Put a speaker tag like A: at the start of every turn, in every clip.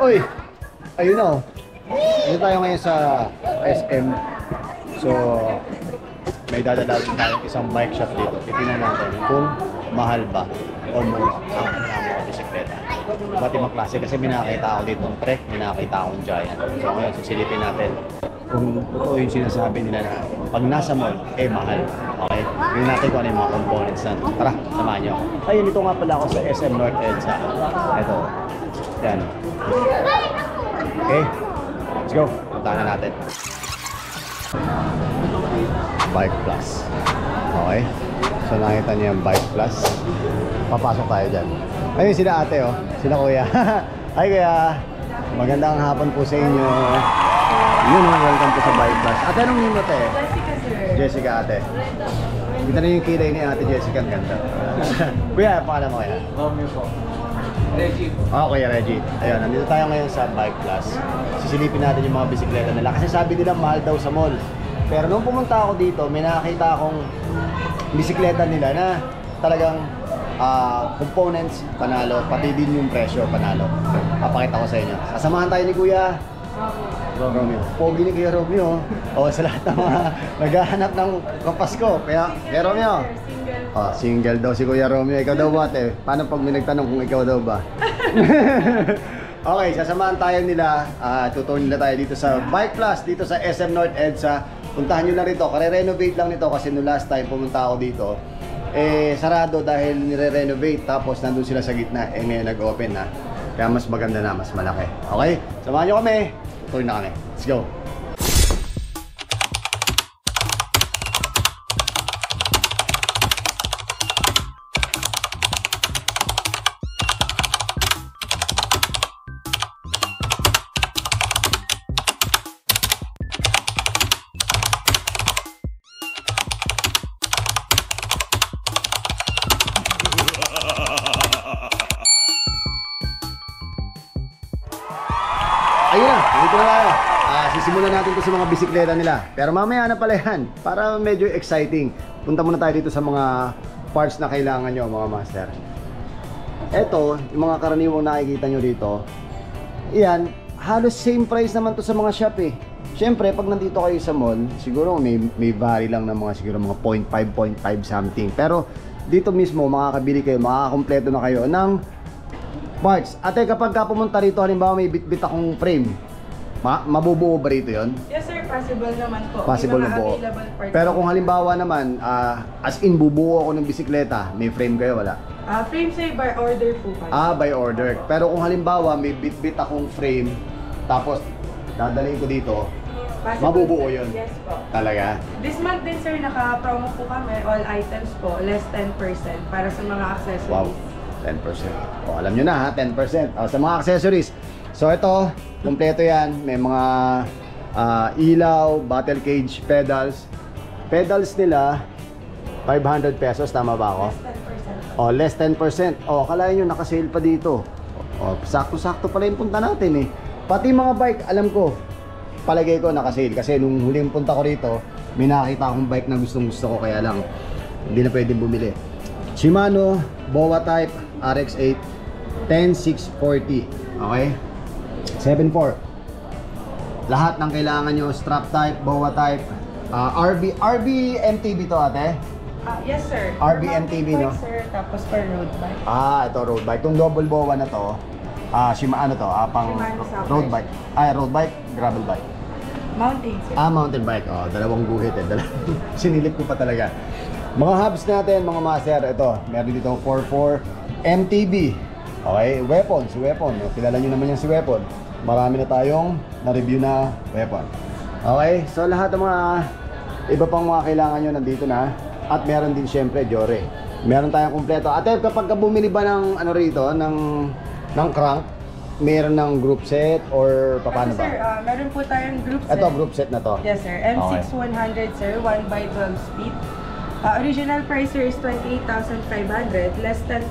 A: Uy! Ayun na oh. Dito tayo ngayon sa SM. So, may dadalawin tayong isang bike shop dito. Titingnan natin kung mahal ba o mura ang mga bisikleta. Iba't ibang klase kasi may nakakita ako dito ng Trek, may nakakita akong Giant. So ngayon, sisilipin natin kung totoo yung sinasabi nila na pag nasa mall, eh mahal. Okay? Tingnan natin kung ano yung mga components na. Tara, samahan nyo ako. Ayun, ito nga pala ako sa SM North EDSA. Ito. Yan. Okay? Let's go. Puntahan na natin. Bike Plus. Okay? So nakita niyo yung Bike Plus. Papasok tayo dyan. Ayun sila ate oh. Sila kuya. Hi kuya. Magandang hapon po sa inyo. Yun oh, welcome po sa Bike Plus. Ate, anong name mo te?
B: Jessica sir.
A: Jessica ate. Kita na yung kilay ni ate Jessica. Ang ganda. Kuya, paano mo kaya?
C: Romeo po. Reggie.
A: Ah, Kuya Reggie. Ayun, nandito tayo ngayon sa Bike Plus. Sisilipin natin yung mga bisikleta nila. Kasi sabi nila mahal daw sa mall. Pero nung pumunta ako dito, may nakakita akong bisikleta nila na talagang components, panalo. Pati din yung presyo, panalo. Papakita ko sa inyo. Sasamahan tayo ni Kuya Romeo. Pogi ni Kuya Romeo. O, sa lahat ng mga naghahanap ng kapasko. Kaya, Kuya Romeo. Oh, single daw si Kuya Romeo. Ikaw daw ba, te? Paano pag may nagtanong kung ikaw daw ba? Okay, sasamahan tayo nila. Tuturuan nila tayo dito sa Bike Plus, dito sa SM North EDSA. Puntahan nyo lang rito. Kare-renovate lang nito kasi no last time pumunta ako dito. Eh, sarado dahil nire-renovate. Tapos nandun sila sa gitna. Eh, ngayon nag-open na. Kaya mas maganda na, mas malaki. Okay? Samahan nyo kami. Tuturuan na kami. Let's go. Ayun na, dito na tayo. Sisimulan natin to sa mga bisikleta nila. Pero mamaya na pala yan, para medyo exciting. Punta muna tayo dito sa mga parts na kailangan nyo, mga master. Eto, yung mga karaniwang nakikita nyo dito. Iyan, halos same price naman to sa mga shop eh. Siyempre, pag nandito kayo sa mall, siguro may vary lang ng mga siguro mga 0.5, 0.5 something. Pero dito mismo, makakabili kayo, makakakompleto na kayo ng parts. Ate, kapag ka pumunta rito, halimbawa may bit-bit akong frame, mabubuo ba rito yun?
B: Yes sir, possible naman po.
A: Possible
B: May
A: na
B: mga
A: buo.
B: available parts.
A: Pero kung halimbawa naman, as in bubuo ako ng bisikleta, may frame kayo, wala?
B: Frame say by order po pa.
A: By order. Pero kung halimbawa may bit-bit akong frame, tapos dadalhin ko dito,
B: Possible,
A: mabubuo
B: sir.
A: yun?
B: Yes po.
A: Talaga?
B: This month din sir, naka-promo po kami. All items po, less 10% para sa mga accessories.
A: Wow, 10%. O, alam nyo na ha, 10%. Sa mga accessories. So ito, kompleto yan. May mga ilaw, battle cage, pedals. Pedals nila, 500 pesos. Tama ba ako?
B: Less 10%.
A: O, less 10%. O, akalain nyo, nakasale pa dito. O, sakto-sakto pala yung punta natin eh. Pati mga bike, alam ko, palagay ko nakasale. Kasi nung huling punta ko rito, may nakakita akong bike na gustong-gusto ko. Kaya lang, hindi na pwedeng bumili. Shimano, BOA type, RX-8, 10640. Okay? 7.4. Lahat ng kailangan nyo, strap type, BOA type, RB MTB to ate?
B: Yes sir.
A: RB
B: For
A: MTB,
B: mountain
A: no?
B: bike, sir, tapos for road bike.
A: Ito road bike. Itong double BOA na to, Shimano to, pang
B: Shimano Sapphire.
A: road bike. Road bike, gravel bike.
B: Mountain sir.
A: Mountain bike. Dalawang guhit eh. Sinilip ko pa talaga. Mga hubs natin, mga master, ito, meron dito 4.4 MTB. Okay, weapon. Kilala nyo naman yan si weapon. Marami na tayong na-review na weapon. Okay, so lahat ng mga iba pang mga kailangan nyo nandito na. At meron din syempre, Jore. Meron tayong kumpleto. Ate, kapag bumili ba ng ano rito, ng crank, meron ng group set or paano
B: Sir,
A: ba?
B: meron po tayong group set.
A: Ito, group set na to.
B: Yes sir, M6100 sir, 1x12 speed. Original price sir is 28,500, less 10%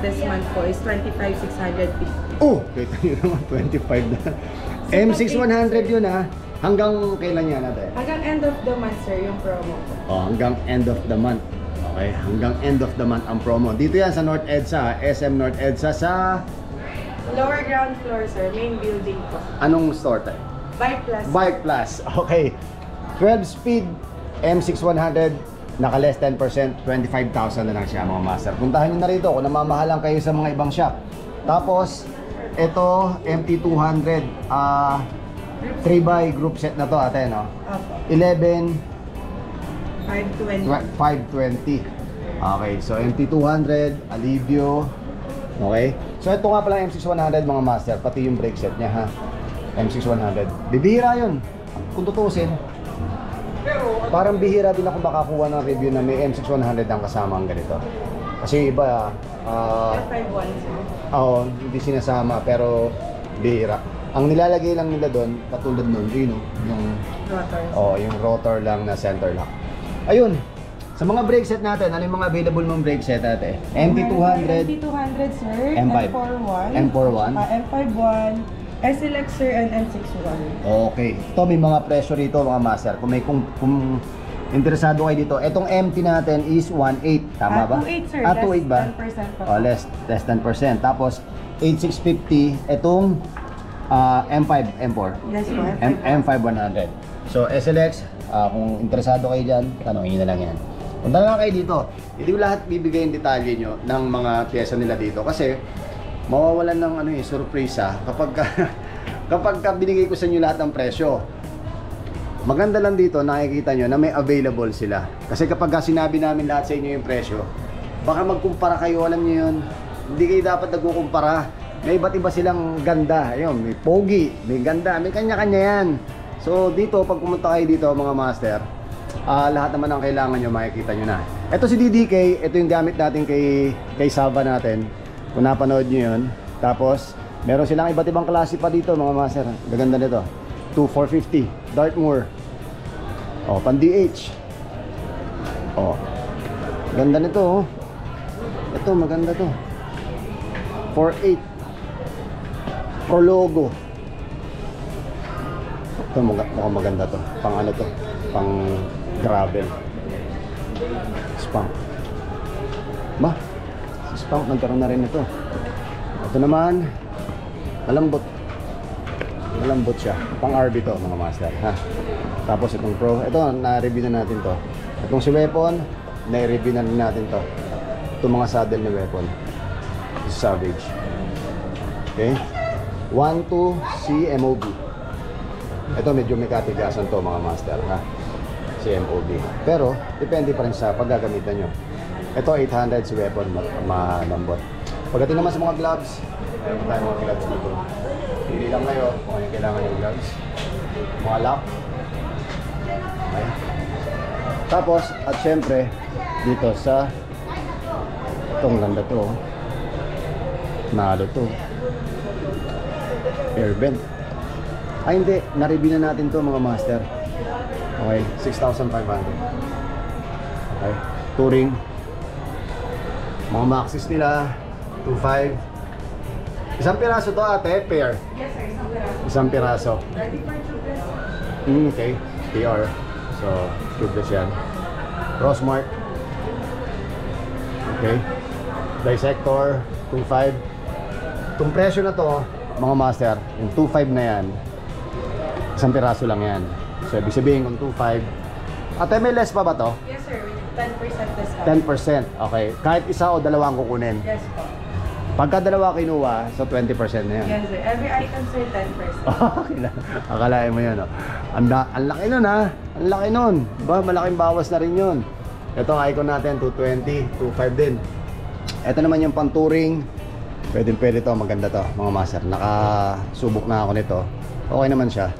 B: this month po is 25,650.
A: Oh, kita nyo naman, 25 na. M6100 yun ha. Hanggang kailan yan natin?
B: Hanggang end of the month sir yung promo po.
A: Hanggang end of the month. Okay, hanggang end of the month ang promo. Dito yan sa North EDSA, SM North EDSA sa
B: Lower ground floor, sir. Main building po.
A: Anong store tayo?
B: Bike Plus.
A: Bike Plus. Okay. 12 speed M6100, naka less 10%, 25,000 na lang siya mga master. Puntahan nyo na rito kung namamahalan kayo sa mga ibang shop. Tapos, ito MT200, 3x group set na to ate, no?
B: Opo.
A: 11
B: 520.
A: 520. Okay, so MT200, Alivio. Okay? So ito nga pala M6100 mga master, pati yung brake set niya ha. M6100. Bibihira yun. Kung tutusin. Parang bihira din ako makakuha ng review na may M6100 ang kasama ang ganito. Kasi iba,
B: F51, sir.
A: hindi sinasama pero bihira. Ang nilalagay lang nila doon, katulad nun, yung
B: Rotor.
A: yung rotor lang na center lock. Ayun. Sa mga brake set natin, ano yung mga available mong brake set natin? MT200,
B: MT200, sir.
A: M5.
B: M41.
A: M41.
B: M51. SLX, sir, and M61.
A: Okay. Ito may mga presyo rito mga master. Kung interesado kayo dito, itong MT natin is 1.8, tama ba?
B: 2.8, sir.
A: 2.8 ba?
B: Less 10% pa.
A: Oh, less 10%. Tapos 8650 itong M5, M4.
B: Yes, po.
A: M5100. So SLX, kung interesado kayo dyan, tanongin nyo na lang yan. Punta na kayo dito. Hindi ko lahat bibigay yung detalye nyo ng mga pyesa nila dito kasi mawawalan ng surprise kapag binigay ko sa inyo lahat ng presyo. Maganda lang dito, nakikita nyo na may available sila. Kasi kapag sinabi namin lahat sa inyo yung presyo, baka magkumpara kayo, alam nyo yun. Hindi kayo dapat nagkukumpara. May iba't iba silang ganda. Ayun, may pogi, may ganda, may kanya-kanya yan. So dito, pag pumunta kayo dito mga master, lahat naman ang kailangan nyo, makikita nyo na. Ito si DDK, ito yung gamit natin kay Salva natin. Kung napanood nyo yun. Tapos, meron silang iba't ibang klase pa dito mga master. Gaganda nito. 2450 Dartmoor. Pan DH. Ganda nito oh. Ito maganda to. 48 Pro logo. Ito mukhang maganda to. Pang ano to? Pang gravel. Spunk. Ba? Spunk nagkaroon na rin ito. Ito naman malambot. Malambot siya. Pang RB to mga master ha. Tapos itong Pro, ito na-review na natin to. Itong si Weapon, na-review na rin natin to. Itong mga saddle na Weapon. This is Savage. Okay? 12C MOB. Ito medyo may katigasan to mga master ha. CMOB. Pero depende pa rin sa paggagamitan nyo. Ito 800 si Weapon, malambot. Pagdating naman sa mga gloves, meron tayo mga gloves dito. Pili lang kayo kung ano yung kailangan yung gloves. Mga lock. Okay. Tapos, at syempre, dito sa itong ganda to. Nalo to. Air vent. Ay hindi, na-review na natin to mga master. Okay, 6,500. Okay, touring. Mga maxis nila 2.5. Isang piraso to ate, pair.
B: Yes, sir. Isang piraso.
A: Isang piraso.
B: Ready for tubeless.
A: Okay, PR. So, tubeless yan. Crossmark. Okay. Dissector 2.5. Itong presyo na to, mga master, yung 2.5 na yan, isang piraso lang yan. So, ibig sabihin kung 2.5. Ate, may less pa ba to?
B: Yes, sir. With 10% discount.
A: 10%. Okay. Kahit isa o dalawa ang kukunin.
B: Yes, po.
A: Pagka dalawa kinuha, so 20% na yan.
B: Yes, sir. Every item, sir, 10%.
A: Okay na. Akalain mo yan, oh. Ang laki nun, ha? Ang laki nun. Ba, malaking bawas na rin yun. Ito ang icon natin, 220, 2.5 din. Ito naman yung pang-touring. Pwede to, maganda to, mga master. Nakasubok na ako nito. Okay naman siya.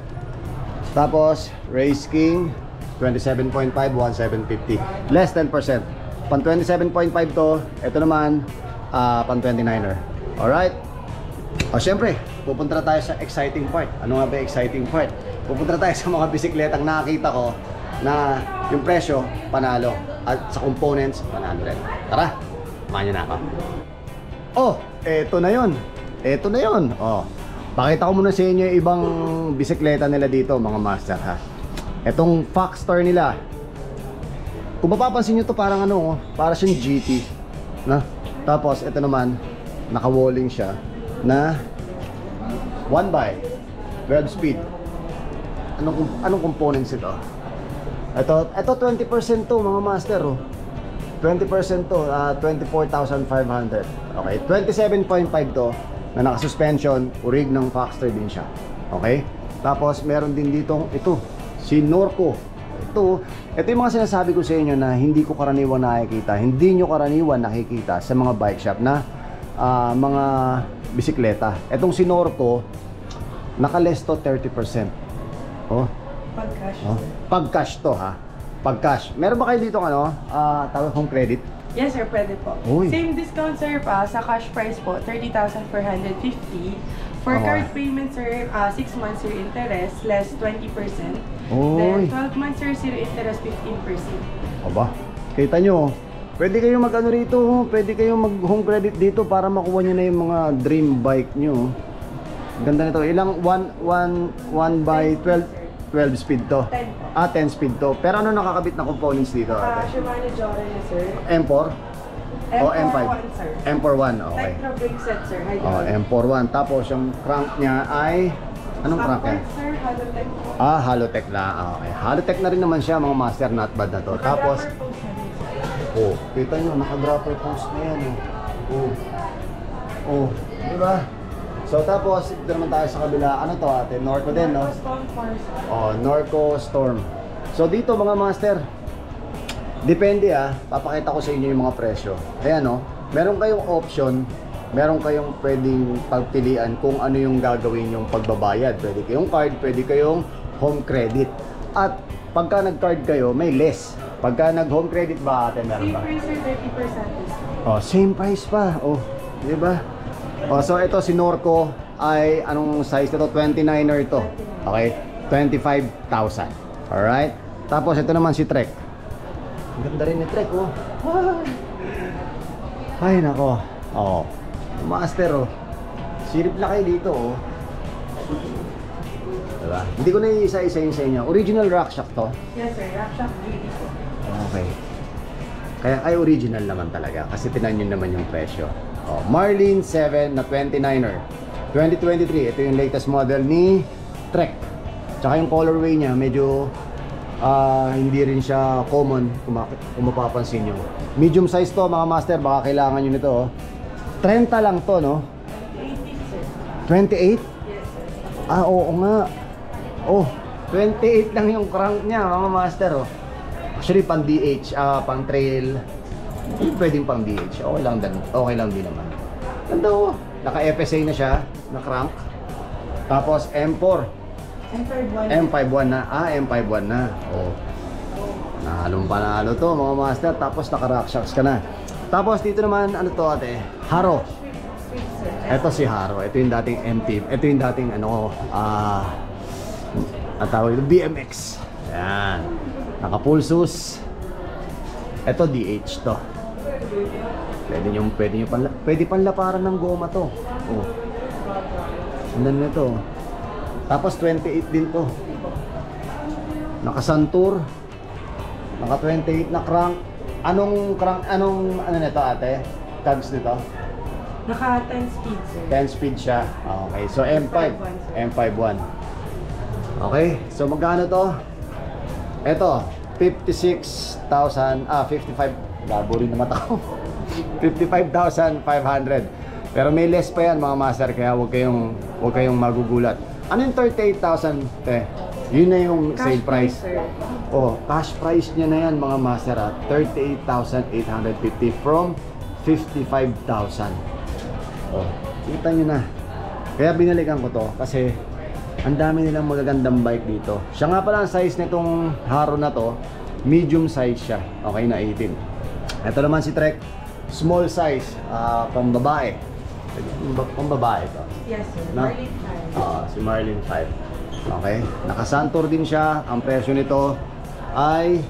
A: Tapos, Race King, 27.5, 1,750. Less 10%. Pang 27.5 to, ito naman, pang 29er. Alright? O syempre, pupunta na tayo sa exciting part. Ano nga ba yung exciting part? Pupunta na tayo sa mga bisikletang nakakita ko na yung presyo, panalo. At sa components, panalo rin. Tara, samahan nyo na ako. Oh, eto na yun. Eto na yun. Oh, pakita ko muna sa inyo yung ibang bisikleta nila dito, mga master ha. Etong Foxstar nila. Kung mapapansin nyo to, parang ano, para siyang GT na. Tapos ito naman, naka-walling siya na 1 by 12 speed. Anong components ito? Ito 20% to mga master, oh. 20% to, 24,500. Okay, 27.5 to na naka-suspension, urig ng Foxter din siya. Okay? Tapos meron din ditong ito, si Norco. Ito yung mga sinasabi ko sa inyo na hindi ko karaniwan nakikita. Hindi nyo karaniwan nakikita sa mga bike shop na mga bisikleta. Itong si Norco, naka-less to 30%. Oh.
B: Pag-cash.
A: Oh. Pag-cash to, ha. Pag-cash. Meron ba kayo dito tawag home credit?
B: Yes sir, pwede po.
A: Uy.
B: Same discount sir pa, sa cash price po, 30,450. For card payment sir, 6 months zero interest, less 20%.
A: Uy.
B: Then 12 months sir, zero interest, 15%.
A: Aba, kita nyo, pwede kayong mag-ano rito, pwede kayong mag-home credit dito para makuha nyo na yung mga dream bike nyo. Ganda nito. Ilang 1 by 12 speed to?
B: 10 po.
A: 10 speed to. Pero ano nakakabit na components dito?
B: Shimano Joran na sir.
A: M4? O M5?
B: M41 sir.
A: M41, okay.
B: Tetra brake set sir,
A: Oh, M41. Tapos yung crank niya ay... Anong crank yan?
B: Stock sir, Halotech po.
A: Halotech na. Okay. Halotech na rin naman siya, mga master, not bad na to. Tapos,
B: Naka-dropper post na din, sir.
A: kita nyo, naka-dropper post na yan. Diba? So tapos, dito naman tayo sa kabila. Ano to ate? Norco din, no?
B: Storm Force, sir.
A: Norco Storm. So dito mga master, depende papakita ko sa inyo yung mga presyo. Ayan, no? Meron kayong option, meron kayong pwedeng pagpilian kung ano yung gagawin yung pagbabayad. Pwede kayong card, pwede kayong home credit. At pagka nag-card kayo, may less. Pagka nag-home credit ba ate, meron
B: Same
A: ba?
B: price sir, 30% discount.
A: Same price pa. Di ba? So ito si Norco ay anong size nito? 29er ito. Okay? 25,000. Alright? Tapos ito naman si Trek. Ang ganda rin ni Trek, oh. Ay, nako. Master, Sirip na kayo dito, Diba? Hindi ko na isa-isa yun sa inyo. Original RockShox to.
B: Yes sir, Rakshak GD po.
A: Okay. Kaya ay original naman talaga kasi tinan nyo naman yung presyo. Marlin 7 na 29er 2023. Ito yung latest model ni Trek. Tsaka yung colorway niya medyo hindi rin siya common kung mapapansin nyo. Medium size to mga master, baka kailangan nyo nito 30 lang to, no?
B: 80 sir.
A: 28?
B: Yes sir.
A: Oo nga. 28 lang yung crank niya mga master, Actually pang DH, pang trail. Pwedeng pang DH. Okay lang din naman. Ando, naka-FSA na siya, na crank. Tapos M4. M51 na. M51 na. Nahalong panalo to mga master. Tapos naka-RockShox ka na. Tapos dito naman, ano to ate? Haro. Ito si Haro. Ito yung dating MT. Ito yung dating tawag ito, BMX. Ayan. Naka-pulsus. Ito DH to. Pwede panlaparan ng goma to. Andan nito. Tapos 28 din to. Naka-Santur. Naka-28 na crank. Anong nito ate? Tags nito?
B: Naka 10 speed sir.
A: 10 speed siya. Okay, so M51. Okay, so magkano to? Ito, 56,000, 55, labo rin naman ako. 55,500. Pero may less pa yan mga master, kaya huwag kayong magugulat. Ano yung 38,000, te? Yun na yung sale price. Cash price niya na yan mga master, 38,850 from 55,000. Kita nyo na. Kaya binalikan ko to kasi ang dami nilang magagandang bike dito. Siya nga pala ang size nitong Haro na to, medium size siya. Okay na 18. Ito naman si Trek, small size, pang babae. Pang babae to.
B: Yes sir,
A: No?
B: Marlin 5.
A: Si Marlin 5. Okay, naka-Santur din siya. Ang presyo nito ay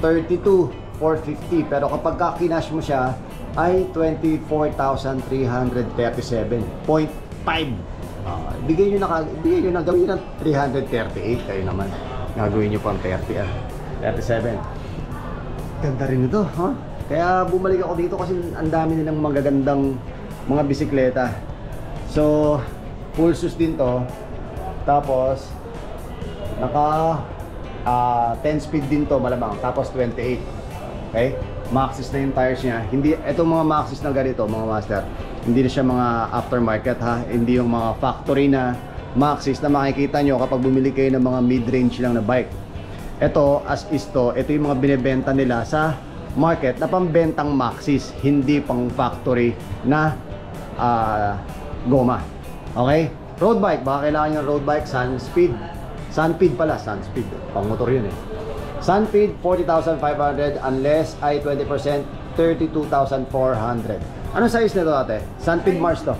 A: 32,450. Pero kapag kinash mo siya ay 24,337.5. Bigay nyo na gawin ng 338. Kayo naman gagawin nyo pang 37. Ganda rin ito, Kaya bumalik ako dito kasi ang dami nilang magagandang mga bisikleta. So full sus din to. Tapos naka 10 speed din to malamang. Tapos 28. Okay? Maxxis na yung tires niya. Hindi etong mga Maxxis na ganito, mga master. Hindi na siya mga aftermarket ha. Hindi yung mga factory na Maxxis na makikita nyo kapag bumili kayo ng mga mid-range lang na bike. Ito as is to, ito yung mga binebenta nila sa market na pambentang Maxxis, hindi pang factory na goma. Okay? Road bike, baka kailangan yung road bike, Sunspeed. Sunspeed pala, Sunspeed. Pang motor yun eh. Sunspeed, 40,500 unless ay 20%, 32,400. Anong size nito ate? Sunspeed Mars to?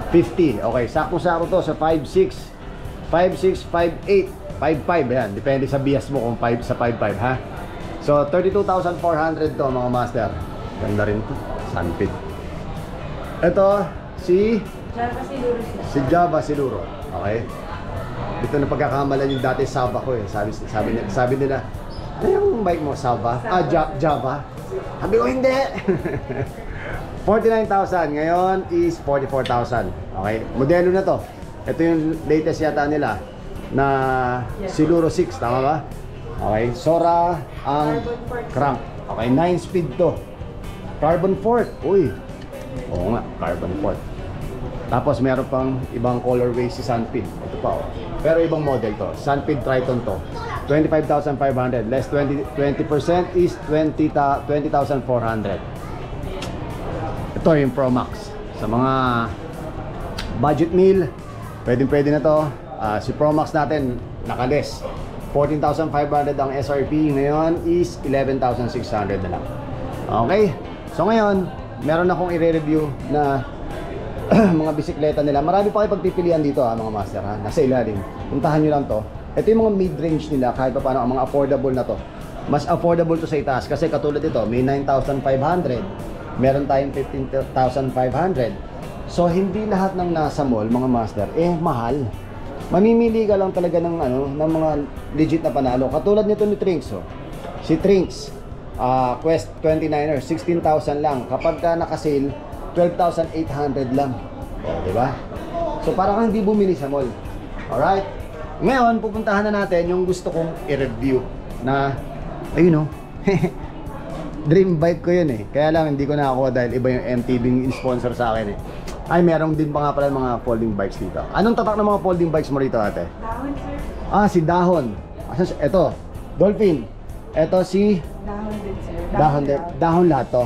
A: 50. Okay, sakto-sakto to sa 5'6", 5'6", 5'8", 5'5", yan. Depende sa bias mo kung 5 sa 5'5", ha? So, 32,400 to mga master. Ganda rin to, Sunspeed. Ito, si Java Siluro. Okay? Dito na pagkakamalan yung dati Sava ko eh. Sabi nila, ano yung bike mo? Sava? Java? Sabi ko hindi. 49,000. Ngayon is 44,000. Okay? Modelo na to. Ito yung latest yata nila na Siluro 6. Tama ba? Okay. Sora ang crank. Okay. 9 speed to. Carbon fork. Uy. Oo nga. Carbon fork. Tapos meron pang ibang colorway si Sunspeed. Ito pa oh. Pero ibang model to. Sunspeed Triton to. 25,500. Less 20% is 20,400. Ito yung Pro Max. Sa mga budget meal, pwede na to. Si Pro Max natin, nakales. 14,500 ang SRP. Ngayon is 11,600 na lang. Okay? So ngayon, meron akong i-review na mga bisikleta nila. Marami pa kayo pagpipilian dito mga master ha. Nasa ilalim. Puntahan nyo lang to. Ito yung mga mid-range nila kahit pa paano ang mga affordable na to. Mas affordable to sa itaas kasi katulad dito may 9,500. Meron tayong 15,500. So hindi lahat ng nasa mall mga master mahal. Mamimili ka lang talaga ng ng mga legit na panalo. Katulad nito ni Trinks oh. Si Trinks Quest 29er 16,000 lang. Kapag ka naka-sale 12,800 lang. O, diba? So, parang hindi bumili sa mall. Alright? Ngayon, pupuntahan na natin yung gusto kong i-review na, ayun o, dream bike ko yun eh. Kaya lang, hindi ko nakakuha dahil iba yung MTB yung sponsor sa akin eh. Ay, meron din pa nga pala mga folding bikes dito. Anong tatak ng mga folding bikes mo rito, ate?
B: Dahon, sir.
A: Si Dahon. Ito, Dolphin. Ito si...
B: Dahon din, sir.
A: Dahon lahat to.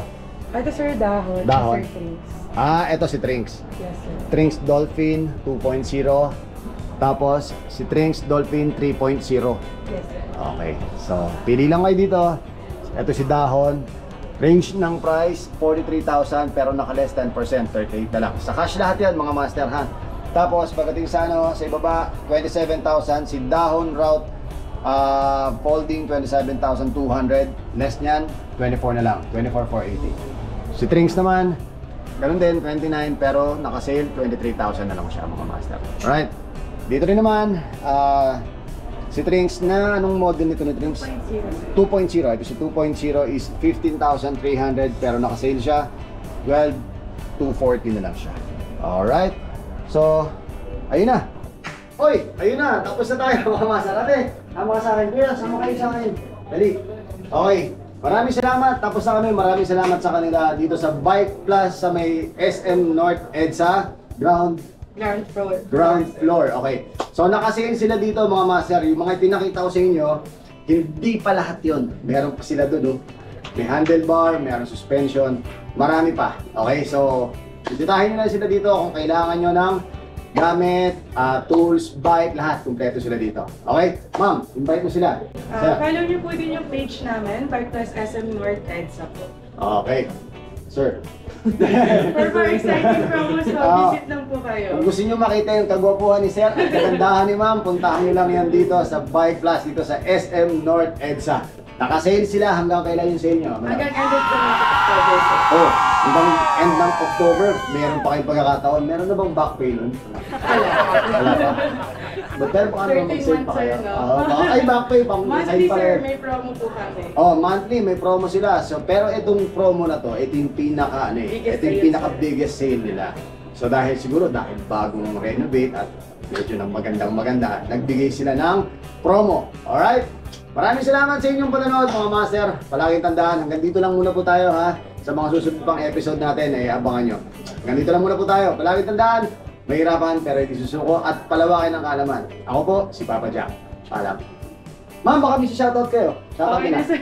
B: Ito, sir, Dahon.
A: Dahon.
B: Sir, Trinks.
A: Ito si Trinks.
B: Yes, sir.
A: Trinks Dolphin 2.0. Tapos si Trinks Dolphin 3.0.
B: Yes, sir.
A: Okay. So, pili lang kayo dito. Ito si Dahon. Range ng price 43,000 pero naka-less 10%, 38 na lang. Sa cash lahat 'yan, mga master ha. Tapos pagdating sa sa ibaba, 27,000 si Dahon Route folding 27,200. Less niyan 24 na lang, 24,480. Si Trinks naman, ganun din, 29 pero naka-sale 23,000 na lang siya mga master. Alright. Dito rin naman, si Trinks na anong model nito ni Trinks? 2.0. Ito si 2.0 is 15,300 pero naka-sale siya 12,240 na lang siya. Alright. So, ayun na. Hoy, ayun na. Tapos na tayo mga master. Ate, sama ka sa akin. Kuya, sama kayo sa akin. Dali. Okay. Maraming salamat. Tapos na kami. Maraming salamat sa kanila dito sa Bike Plus sa may SM North EDSA ground floor. Okay. So nakasale sila dito mga master. Yung mga pinakita ko sa inyo, hindi pa lahat yon. Meron pa sila doon. May handlebar, meron suspension, marami pa. Okay, so bisitahin nyo na sila dito kung kailangan nyo ng gamit, tools, bike, lahat. Kumpleto sila dito. Okay? Ma'am, invite mo sila.
B: Follow niyo po din yung page namin, Bike Plus SM North EDSA po.
A: Okay. Sir.
B: For exciting promos po, visit lang po kayo.
A: Kung gusto nyo makita yung kagwapuhan ni Sir at kagandahan ni Ma'am, puntahan nyo lang yan dito sa Bike Plus, dito sa SM North EDSA. Nakasale sila hanggang kailan yung sale nyo?
B: Hanggang end of the month of October, sir.
A: Hanggang end ng October, meron pa kayong pagkakataon. Meron na bang back pay nun? Wala pa. But pero baka naman mag-sale pa kayo. Ay, back pay, pang
B: monthly, sir, may promo po kami.
A: Monthly, may promo sila. So, pero itong promo na to, ito yung pinaka, ito yung pinaka biggest sale nila. So dahil bagong renovate at medyo ng maganda, nagbigay sila ng promo. Alright? Maraming salamat sa inyong panonood mga master. Palaging tandaan, hanggang dito lang muna po tayo ha. Sa mga susunod pang episode natin ay abangan nyo. Hanggang dito lang muna po tayo. Palaging tandaan, mahirapan pero hindi susuko at palawakin ang kaalaman. Ako po, si Papa Jack. Paalam. Ma'am, baka may shoutout kayo. Shoutout
B: Okay
A: na.
B: na, sir.